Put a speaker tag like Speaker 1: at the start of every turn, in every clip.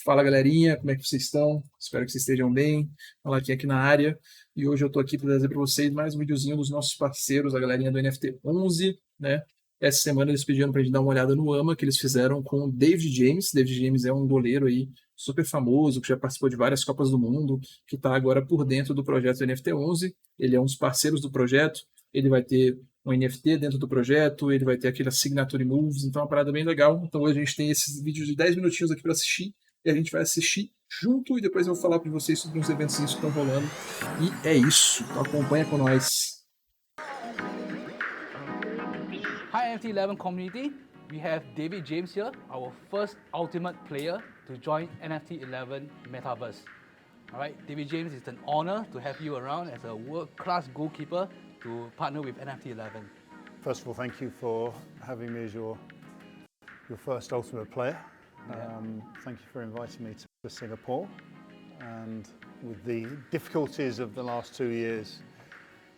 Speaker 1: Fala galerinha, como é que vocês estão? Espero que vocês estejam bem. Fala aqui na área. E hoje eu tô aqui para trazer para vocês mais um videozinho dos nossos parceiros, a galerinha do NFT11, né? Essa semana eles pediram pra gente dar uma olhada no AMA que eles fizeram com o David James. David James é um goleiro aí super famoso, que já participou de várias Copas do Mundo, que está agora por dentro do projeto NFT11. Ele é um dos parceiros do projeto. Ele vai ter um NFT dentro do projeto, ele vai ter aquele Signature Moves, então é uma parada bem legal. Então hoje a gente tem esses vídeos de 10 minutinhos aqui para assistir, e a gente vai assistir junto, e depois eu vou falar para vocês sobre uns eventos que estão rolando. E é isso, então acompanha com nós.
Speaker 2: Hi NFT11 community, we have David James here, our first ultimate player to join NFT11 Metaverse. Alright, David James, it's an honor to have you around as a world-class goalkeeper to partner with NFT11.
Speaker 3: First of all, thank you for having me as your first ultimate player.
Speaker 2: Yeah.
Speaker 3: Thank you for inviting me to Singapore. And with the difficulties of the last 2 years,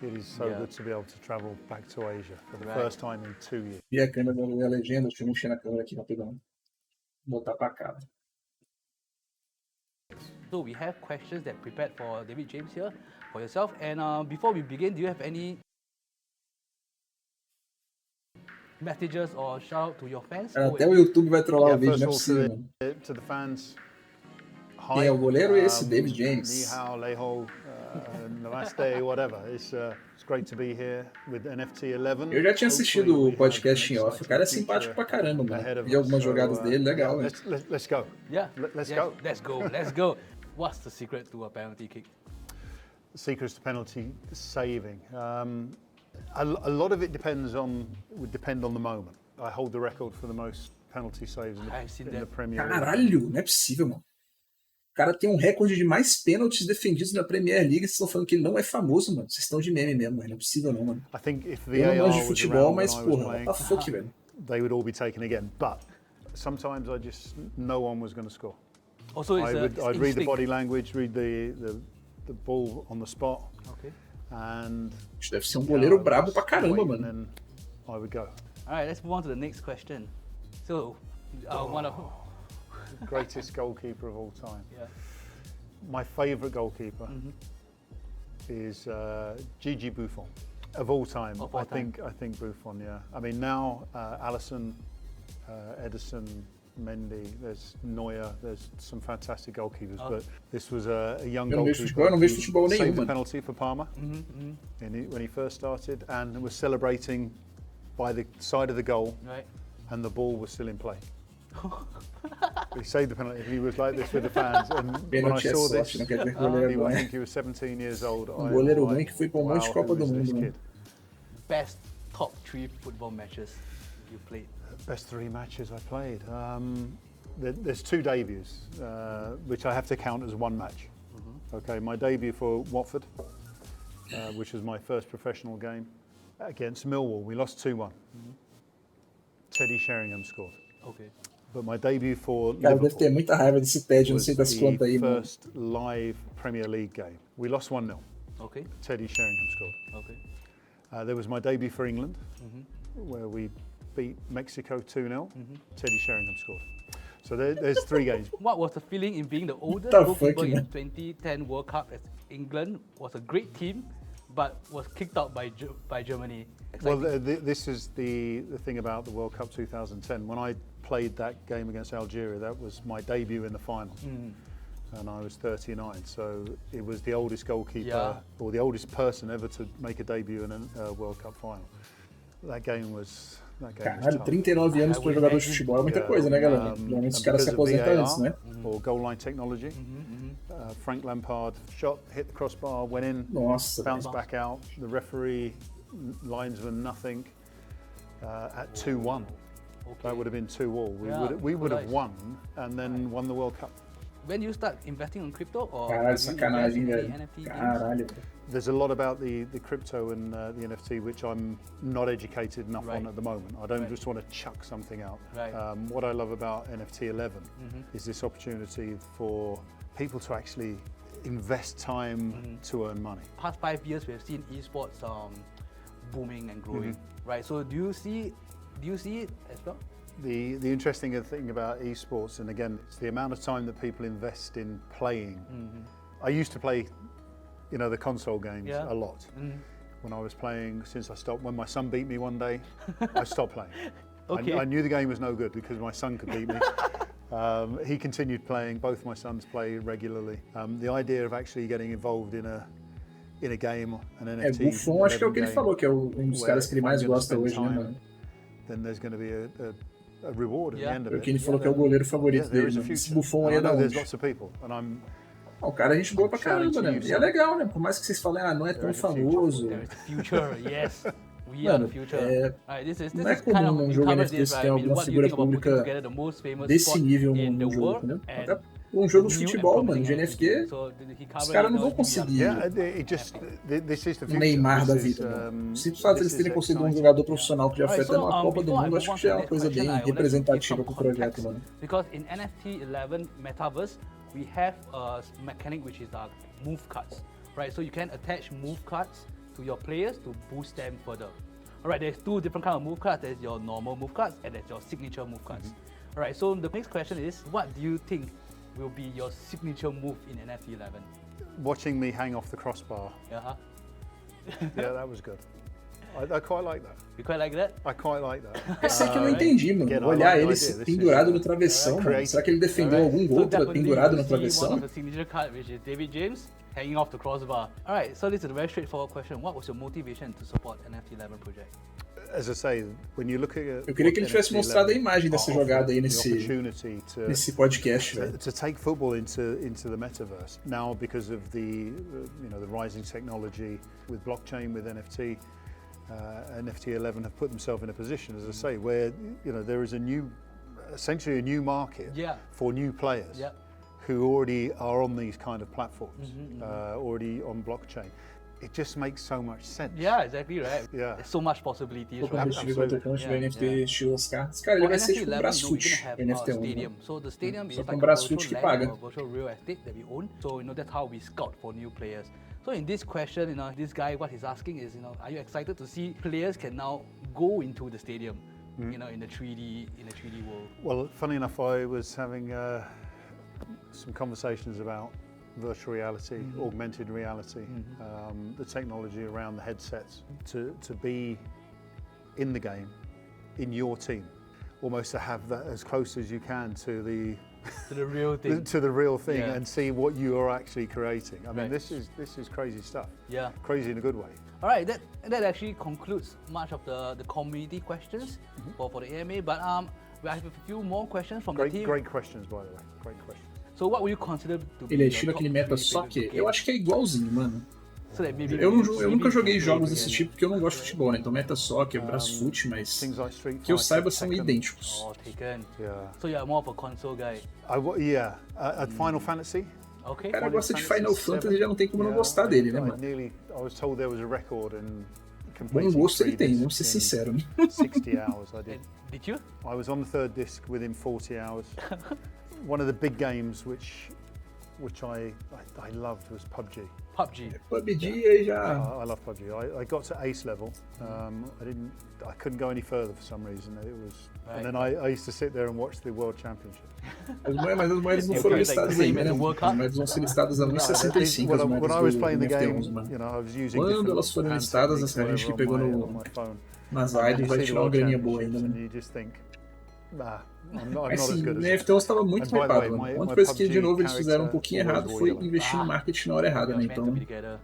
Speaker 3: it is so good to be able to travel back to Asia for the first time in 2 years.
Speaker 1: E a câmera e a legenda, deixa eu mexer na câmera aqui rapidão. Botar pra cá.
Speaker 2: So we have questions that prepared for David James here, for yourself. And before we begin, do you have any messages or shout out to your fans?
Speaker 1: Até o YouTube vai trollar o vídeo, não é
Speaker 3: First of all,
Speaker 1: possível.
Speaker 3: to the fans,
Speaker 1: Quem é o goleiro? Esse, David
Speaker 3: Ni
Speaker 1: James.
Speaker 3: hao, lei ho, namaste, whatever. It's great to be here with NFT11.
Speaker 1: Eu já tinha assistido o podcast em off. O cara é simpático pra caramba, mano. Vi algumas jogadas dele, legal, né?
Speaker 3: Let's go.
Speaker 2: Yeah,
Speaker 3: Let's
Speaker 2: yeah,
Speaker 3: go.
Speaker 2: Let's go. Let's go. What's the secret to a penalty kick?
Speaker 3: The secret to penalty saving. A lot of it would depend on the moment. I hold the record for the most penalty saves in the Premier League.
Speaker 1: Caralho, não é possível, mano. O cara tem um recorde de mais pênaltis defendidos na Premier League. Vocês estão falando que ele não é famoso, mano. Vocês estão de meme mesmo, mas não é possível não, mano.
Speaker 3: I think if
Speaker 1: Eu
Speaker 3: VAR
Speaker 1: não manjo de
Speaker 3: was
Speaker 1: futebol,
Speaker 3: around
Speaker 1: mas
Speaker 3: when I was
Speaker 1: porra,
Speaker 3: playing,
Speaker 1: what the fuck, velho.
Speaker 3: they would all be taken again. But sometimes no one was going to score.
Speaker 2: Also,
Speaker 3: I'd read the body language, read the ball on the spot.
Speaker 2: Okay.
Speaker 3: And
Speaker 1: Isso deve ser um goleiro brabo pra caramba,
Speaker 3: and
Speaker 1: mano.
Speaker 3: then I would go.
Speaker 2: All right, let's move on to the next question. So, one of
Speaker 3: Greatest goalkeeper of all time.
Speaker 2: yeah.
Speaker 3: My favourite goalkeeper is Gigi Buffon of all time.
Speaker 2: Of all time.
Speaker 3: I think Buffon. Yeah. I mean now Alisson, Ederson, Mendy. There's Neuer. There's some fantastic goalkeepers, but this was a young
Speaker 1: Eu não vejo
Speaker 3: goalkeeper.
Speaker 1: futebol, eu não vejo futebol
Speaker 3: who
Speaker 1: nenhum,
Speaker 3: saved the
Speaker 1: mano.
Speaker 3: penalty for Parma when he first started, and was celebrating by the side of the goal,
Speaker 2: Right.
Speaker 3: and the ball was still in play. He saved the penalty. He was like this with the fans, and when I
Speaker 1: Pênalti é
Speaker 3: saw
Speaker 1: sorte,
Speaker 3: this,
Speaker 1: não quer dizer que o goleiro é bom,
Speaker 3: I
Speaker 1: né?
Speaker 3: think he was 17 years old.
Speaker 1: Um goleiro ruim que foi pra um monte de Copa
Speaker 3: who
Speaker 1: do
Speaker 3: is this
Speaker 1: Mundo, né?
Speaker 3: kid?
Speaker 2: Best top 3 football matches you played.
Speaker 3: Best 3 matches I played. There's 2 debuts, which I have to count as one match. Okay, my debut for Watford, which was my first professional game, against Millwall. We lost 2-1. Teddy Sheringham scored.
Speaker 2: Okay.
Speaker 3: But my debut for
Speaker 1: O cara deve ter
Speaker 3: Liverpool
Speaker 1: muita raiva desse TED, não
Speaker 3: was
Speaker 1: sei das contas aí,
Speaker 3: the
Speaker 1: mano.
Speaker 3: first live Premier League game. We lost 1-0.
Speaker 2: Okay.
Speaker 3: Teddy Sheringham scored.
Speaker 2: Okay.
Speaker 3: There was my debut for England, where we beat Mexico 2-0. Teddy Sheringham scored. So there's 3 games.
Speaker 2: What was the feeling in being the oldest
Speaker 1: The
Speaker 2: goalkeeper
Speaker 1: fuck,
Speaker 2: in
Speaker 1: man?
Speaker 2: 2010 World Cup as England was a great team, but was kicked out by Germany?
Speaker 3: Well, this is the thing about the World Cup 2010. When I played that game against Algeria, that was my debut in the final. And I was 39, so it was the oldest goalkeeper or the oldest person ever to make a debut in a World Cup final. That game was
Speaker 1: Caralho,
Speaker 3: tough.
Speaker 1: 39 anos para jogador de futebol é muita coisa, né, galera? Normalmente os caras se aposentam antes, né?
Speaker 3: Or goal line technology. Frank Lampard shot, hit the crossbar, went in,
Speaker 1: Nossa,
Speaker 3: bounced back out. The referee linesman nothing at 2-1. That would have been 2-2. We would have won and then won the World Cup.
Speaker 2: When you start investing on crypto or
Speaker 1: Caralho,
Speaker 2: have you
Speaker 1: sacanagem,
Speaker 2: invested in
Speaker 1: velho.
Speaker 2: NFT games?
Speaker 1: Caralho.
Speaker 3: There's a lot about the crypto and the NFT which I'm not educated enough on at the moment. I don't just want to chuck something out.
Speaker 2: Right.
Speaker 3: What I love about NFT11 is this opportunity for people to actually invest time to earn money.
Speaker 2: Past 5 years, we have seen esports booming and growing, right? So do you see it as well?
Speaker 3: The interesting thing about esports, and again, it's the amount of time that people invest in playing. I used to play, the console games a lot. When I was playing, since I stopped, when my son beat me one day, I stopped playing.
Speaker 2: Okay.
Speaker 3: I knew the game was no good because my son could beat me. He continued playing. Both my sons play regularly. The idea of actually getting involved in a game, an NFT.
Speaker 1: Buffon, acho que é o que ele falou, que é dos caras que ele mais gosta hoje, né, mano?
Speaker 3: Then there's going to be a reward at the end of
Speaker 1: É o
Speaker 3: it.
Speaker 1: que ele falou que é o goleiro favorito dele. Esse Buffon aí é da
Speaker 3: There's
Speaker 1: onde?
Speaker 3: lots of people, and I'm.
Speaker 1: O cara é gente boa pra caramba, né? E é legal, né? Por mais que vocês falem, não é tão famoso.
Speaker 2: There is the future, yes. We are the future. This
Speaker 1: Não é
Speaker 2: is kind of
Speaker 1: comum um jogo
Speaker 2: covers
Speaker 1: NFT
Speaker 2: this,
Speaker 1: ter
Speaker 2: right? I mean,
Speaker 1: alguma
Speaker 2: what do you
Speaker 1: figura
Speaker 2: think about putting
Speaker 1: pública
Speaker 2: together the most famous
Speaker 1: desse
Speaker 2: sport
Speaker 1: nível
Speaker 2: in the
Speaker 1: no jogo,
Speaker 2: world
Speaker 1: né?
Speaker 2: and
Speaker 1: Até um jogo de
Speaker 2: new and
Speaker 1: futebol, mano, de
Speaker 2: promising
Speaker 1: NFT,
Speaker 2: so he
Speaker 1: os
Speaker 2: covered,
Speaker 1: caras não vão conseguir
Speaker 3: This is the
Speaker 1: um
Speaker 3: future.
Speaker 1: Neymar da
Speaker 3: This is,
Speaker 1: vida. Se de fato eles terem conseguido um
Speaker 3: exciting.
Speaker 1: jogador profissional que já foi
Speaker 2: Alright,
Speaker 1: até
Speaker 2: so,
Speaker 1: numa Copa do
Speaker 2: before I
Speaker 1: Mundo,
Speaker 2: move
Speaker 1: acho
Speaker 2: on
Speaker 1: que
Speaker 2: to
Speaker 1: já é
Speaker 2: the
Speaker 1: uma
Speaker 2: next
Speaker 1: coisa
Speaker 2: question,
Speaker 1: bem
Speaker 2: I would like to give
Speaker 1: representativa
Speaker 2: some
Speaker 1: pro projeto,
Speaker 2: context,
Speaker 1: mano.
Speaker 2: Because in NFT11 Metaverse, we have a mechanic which is the move cards, right? So you can attach move cards to your players to boost them further. Alright, there's two different kind of move cards. There's your normal move cards and there's your signature move cards. Alright, so the next question is, what do you think will be your signature move in NFT11?
Speaker 3: Watching me hang off the crossbar.
Speaker 2: Yeah,
Speaker 3: Yeah, that was good. I quite like that.
Speaker 2: you quite like that?
Speaker 3: I quite like that.
Speaker 1: Essa é que eu não entendi, mano.
Speaker 3: Again, I
Speaker 1: Olhar
Speaker 3: like the
Speaker 1: ele
Speaker 3: idea. This
Speaker 1: pendurado
Speaker 3: is,
Speaker 1: no travessão, mano.
Speaker 3: creative.
Speaker 1: Será que ele defendeu
Speaker 2: Alright,
Speaker 1: algum
Speaker 2: so
Speaker 1: gol
Speaker 2: definitely
Speaker 1: pendurado no
Speaker 2: you see one
Speaker 1: travessão?
Speaker 2: of the signature card, which is David James hanging off the crossbar. Alright, so this is a very straightforward question. What was your motivation to support NFT11 project?
Speaker 3: As I say, when you look at
Speaker 1: Eu queria que ele tivesse mostrado a imagem dessa jogada aí nesse podcast, velho.
Speaker 3: to take football into the metaverse now because of the the rising technology with blockchain, with NFT. NFT11 have put themselves in a position, as I say, where there is essentially a new market for new players who already are on these kind of platforms, already on blockchain. It just makes so much sense.
Speaker 2: Yeah, exactly right.
Speaker 3: Yeah.
Speaker 2: There's so much possibilities,
Speaker 1: Vou
Speaker 2: right?
Speaker 1: investir vai ter um NFT estilo Oscar. Cara, ele
Speaker 2: For
Speaker 1: vai ser tipo um
Speaker 2: NFT11,
Speaker 1: BRASFOOT,
Speaker 2: we're
Speaker 1: o
Speaker 2: gonna have a
Speaker 1: NFT1.
Speaker 2: stadium. So the stadium is
Speaker 1: Só
Speaker 2: like
Speaker 1: com
Speaker 2: a
Speaker 1: BRASFOOT que
Speaker 2: virtual
Speaker 1: paga.
Speaker 2: land or virtual real estate that we own. So that's how we scout for new players. So in this question, this guy, what he's asking is, are you excited to see players can now go into the stadium, in the 3D world?
Speaker 3: Well, funny enough, I was having some conversations about virtual reality, augmented reality, the technology around the headsets to be in the game, in your team, almost to have that as close as you can to the
Speaker 2: real thing.
Speaker 3: to the real thing
Speaker 2: Yeah.
Speaker 3: and see what you are actually creating. I mean,
Speaker 2: Right.
Speaker 3: this is crazy stuff.
Speaker 2: Yeah.
Speaker 3: Crazy in a good way.
Speaker 2: All right, that actually concludes much of the community questions for the AMA. But we have a few more questions from the team.
Speaker 3: Great questions, by the way. Great questions.
Speaker 2: So what would you consider to be
Speaker 1: Ele é
Speaker 2: your
Speaker 1: estilo
Speaker 2: top
Speaker 1: aquele meta
Speaker 2: three
Speaker 1: só
Speaker 2: favorite
Speaker 1: que
Speaker 2: games?
Speaker 1: eu acho que é igualzinho, mano.
Speaker 2: So that maybe
Speaker 1: Eu nunca
Speaker 2: maybe
Speaker 1: joguei
Speaker 2: you
Speaker 1: jogos
Speaker 2: can
Speaker 1: desse
Speaker 2: get
Speaker 1: tipo porque eu não gosto de futebol, né? Então meta soccer, BRASFOOT, mas
Speaker 3: Things like Street
Speaker 1: que eu
Speaker 3: Fighter,
Speaker 1: saiba são
Speaker 3: Tekken.
Speaker 1: idênticos.
Speaker 2: Oh, Taken.
Speaker 3: Yeah.
Speaker 2: So you're more of a console guy.
Speaker 3: Final Fantasy.
Speaker 2: Okay.
Speaker 1: O cara gosta de Final Fantasy e já não tem como não gostar dele, né, mano?
Speaker 3: I was told there was a record in
Speaker 1: Bom
Speaker 3: completing
Speaker 1: gosto ele
Speaker 3: 3
Speaker 1: tem,
Speaker 3: discs
Speaker 1: vamos ser
Speaker 3: in
Speaker 1: sinceros, né?
Speaker 3: 60 hours I did.
Speaker 2: Did you?
Speaker 3: I was on the 3rd disc within 40 hours. One of the big games which I loved was PUBG.
Speaker 2: PUBG.
Speaker 1: PUBG aí já...
Speaker 3: I love PUBG. I got to ace level. I couldn't go any further for some reason. It was,
Speaker 2: Right.
Speaker 3: and then I used to sit there and watch the World Championship.
Speaker 1: Mas as moedas não foram listadas ainda, né? As moedas vão ser listadas a 1,65 as
Speaker 3: When I
Speaker 1: moedas
Speaker 3: was
Speaker 1: do
Speaker 3: playing the game,
Speaker 1: NFT11, mano.
Speaker 3: I was using
Speaker 1: Quando
Speaker 3: different
Speaker 1: elas forem
Speaker 3: hand
Speaker 1: listadas,
Speaker 3: techniques,
Speaker 1: a gente que pegou
Speaker 3: whatever,
Speaker 1: no,
Speaker 3: on my phone.
Speaker 1: nas
Speaker 3: And
Speaker 1: lives
Speaker 3: you
Speaker 1: vai
Speaker 3: see the
Speaker 1: tirar uma
Speaker 3: World
Speaker 1: graninha boa ainda,
Speaker 3: Championships
Speaker 1: né?
Speaker 3: and you just think, I'm not
Speaker 1: Mas
Speaker 3: as
Speaker 1: sim,
Speaker 3: good
Speaker 1: o
Speaker 3: as
Speaker 1: NFT11 estava muito
Speaker 3: And by the
Speaker 1: hypado,
Speaker 3: way,
Speaker 1: mano.
Speaker 3: my
Speaker 1: A única coisa que, de
Speaker 3: PUBG
Speaker 1: novo, eles fizeram um
Speaker 3: character
Speaker 1: pouquinho
Speaker 3: was
Speaker 1: errado foi
Speaker 3: royal.
Speaker 1: investir no marketing na hora errada, né?
Speaker 2: You're meant to
Speaker 1: Então,
Speaker 2: be together.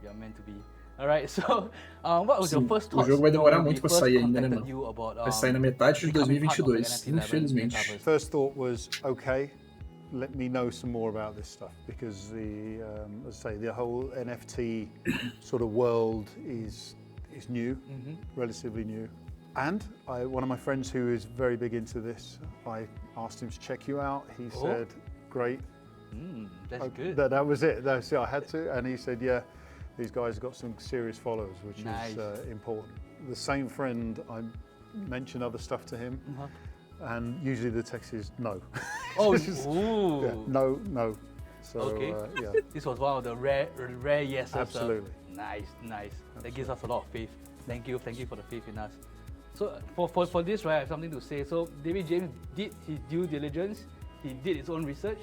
Speaker 2: You're meant to be. All right. So, what was your
Speaker 1: sim,
Speaker 2: first
Speaker 1: o
Speaker 2: thoughts?
Speaker 1: jogo vai demorar
Speaker 2: when
Speaker 1: muito
Speaker 2: we
Speaker 1: pra
Speaker 2: first
Speaker 1: sair ainda, né,
Speaker 2: contacted
Speaker 1: mano?
Speaker 2: you about,
Speaker 1: Vai sair na metade de
Speaker 2: becoming part of the
Speaker 1: 2022,
Speaker 2: NFT11
Speaker 1: infelizmente.
Speaker 2: metaverse?
Speaker 3: First thought was, okay, let me know some more about this stuff because as I say, the whole NFT sort of world is new, relatively new. And one of my friends who is very big into this, I asked him to check you out. He said, great.
Speaker 2: That's good.
Speaker 3: That was it. That's it. I had to. And he said, yeah, these guys have got some serious followers, which
Speaker 2: Nice.
Speaker 3: is important. The same friend, I mention other stuff to him, and usually the text is no.
Speaker 2: Oh,
Speaker 3: Yeah,
Speaker 2: ooh.
Speaker 3: no. So,
Speaker 2: Okay.
Speaker 3: yeah.
Speaker 2: This was one of the rare yeses.
Speaker 3: Absolutely.
Speaker 2: Nice. That gives us a lot of faith. Thank you for the faith in us. So for this, right, I have something to say. So David James did his due diligence. He did his own research,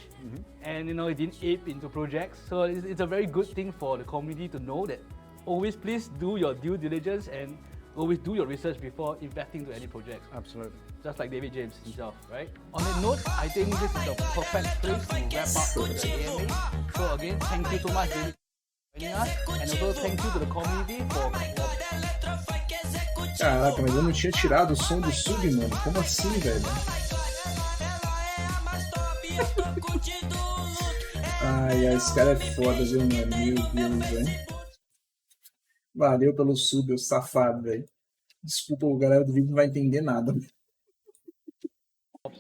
Speaker 2: and he didn't ape into projects. So it's a very good thing for the community to know that. Always please do your due diligence and always do your research before investing into any projects.
Speaker 3: Absolutely.
Speaker 2: Just like David James himself, right? On that note, I think this is the perfect place to wrap up the AMA. So again, thank you so much, David, for joining us, and also thank you to the community for.
Speaker 1: Caraca, mas eu não tinha tirado o som do sub, mano. Como assim, velho? Ai, esse cara é foda, viu, mano? Meu Deus, velho. Valeu pelo sub, seu safado, velho. Desculpa, o galera do vídeo não vai entender nada.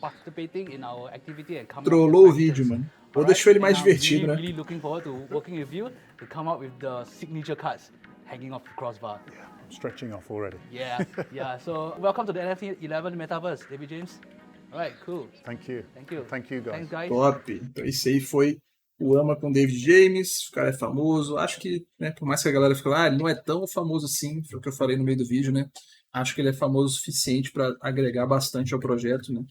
Speaker 2: Participating in our activity and come
Speaker 1: Trollou o vídeo, mano. Ou deixou ele mais divertido, né?
Speaker 2: Really looking forward to working with you to come up with the signature cards hanging off the crossbar.
Speaker 3: Yeah, I'm stretching off already.
Speaker 2: Yeah, yeah. So welcome to the NFT11 Metaverse, David James. All right, cool.
Speaker 3: Thank you.
Speaker 2: Thank you.
Speaker 3: Thank you, guys.
Speaker 2: Thanks, guys.
Speaker 1: Top. Então esse aí foi o Ama com David James. O cara é famoso. Acho que, né, por mais que a galera fique lá, ele não é tão famoso assim, foi o que eu falei no meio do vídeo, né? Acho que ele é famoso o suficiente para agregar bastante ao projeto, né?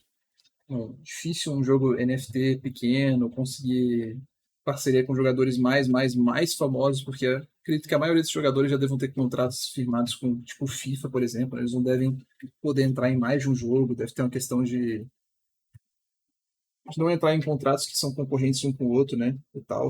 Speaker 1: Difícil um jogo NFT pequeno conseguir parceria com jogadores mais famosos, porque acredito que a maioria desses jogadores já devam ter contratos firmados com, tipo, FIFA, por exemplo. Eles não devem poder entrar em mais de um jogo, deve ter uma questão de não entrar em contratos que são concorrentes um com o outro, né, e tal.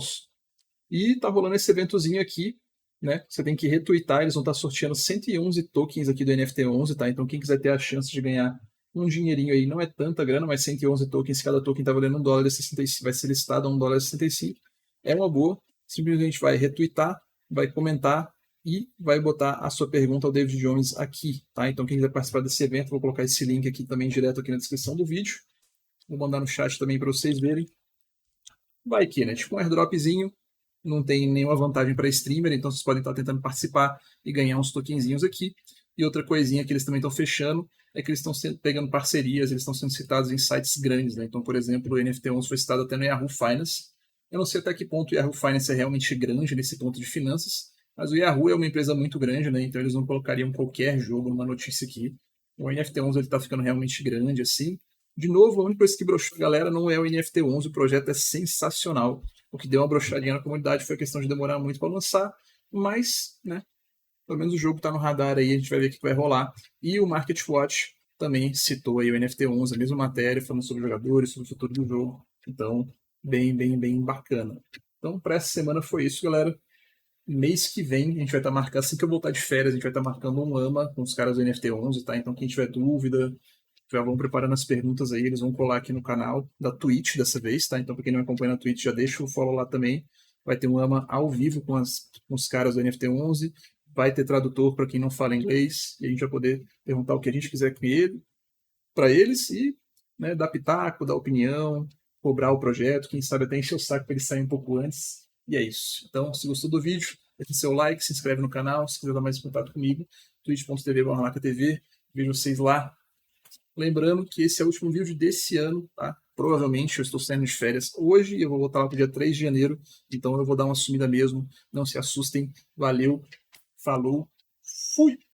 Speaker 1: E tá rolando esse eventozinho aqui, né, você tem que retweetar, eles vão estar sorteando 111 tokens aqui do NFT11, tá? Então quem quiser ter a chance de ganhar um dinheirinho aí, não é tanta grana, mas 111 tokens, cada token tá valendo $1,65, vai ser listado a $1,65. É uma boa, simplesmente vai retweetar, vai comentar e vai botar a sua pergunta ao David Jones aqui, tá? Então quem quiser participar desse evento, vou colocar esse link aqui também direto aqui na descrição do vídeo. Vou mandar no chat também para vocês verem. Vai que, né? Tipo um airdropzinho, não tem nenhuma vantagem para streamer, então vocês podem estar tentando participar e ganhar uns tokenzinhos aqui. E outra coisinha que eles também estão fechando é que eles estão pegando parcerias, eles estão sendo citados em sites grandes, né? Então, por exemplo, o NFT11 foi citado até no Yahoo Finance. Eu não sei até que ponto o Yahoo Finance é realmente grande nesse ponto de finanças, mas o Yahoo é uma empresa muito grande, né? Então eles não colocariam qualquer jogo numa notícia aqui. O NFT11 está ficando realmente grande, assim. De novo, a única coisa que broxou a galera não é o NFT11, o projeto é sensacional. O que deu uma broxadinha na comunidade foi a questão de demorar muito para lançar, mas, né? Pelo menos o jogo está no radar aí, a gente vai ver o que vai rolar. E o Market Watch também citou aí o NFT11, a mesma matéria, falando sobre jogadores, sobre o futuro do jogo. Então, bem bacana. Então, para essa semana foi isso, galera. Mês que vem, a gente vai estar marcando, assim que eu voltar de férias, a gente vai estar marcando um AMA com os caras do NFT11, tá? Então, quem tiver dúvida, já vão preparando as perguntas aí, eles vão colar aqui no canal da Twitch dessa vez, tá? Então, para quem não acompanha na Twitch, já deixa o follow lá também. Vai ter um AMA ao vivo com os caras do NFT11. Vai ter tradutor para quem não fala inglês, e a gente vai poder perguntar o que a gente quiser com ele, para eles, e, né, dar pitaco, dar opinião, cobrar o projeto, quem sabe até encher o saco para ele sair um pouco antes. E é isso. Então, se gostou do vídeo, deixa seu like, se inscreve no canal, se quiser dar mais contato comigo, twitch.tv/macatv, vejo vocês lá. Lembrando que esse é o último vídeo desse ano, tá? Provavelmente eu estou saindo de férias hoje e eu vou voltar lá pro dia 3 de janeiro, então eu vou dar uma sumida mesmo, não se assustem. Valeu! Falou, fui!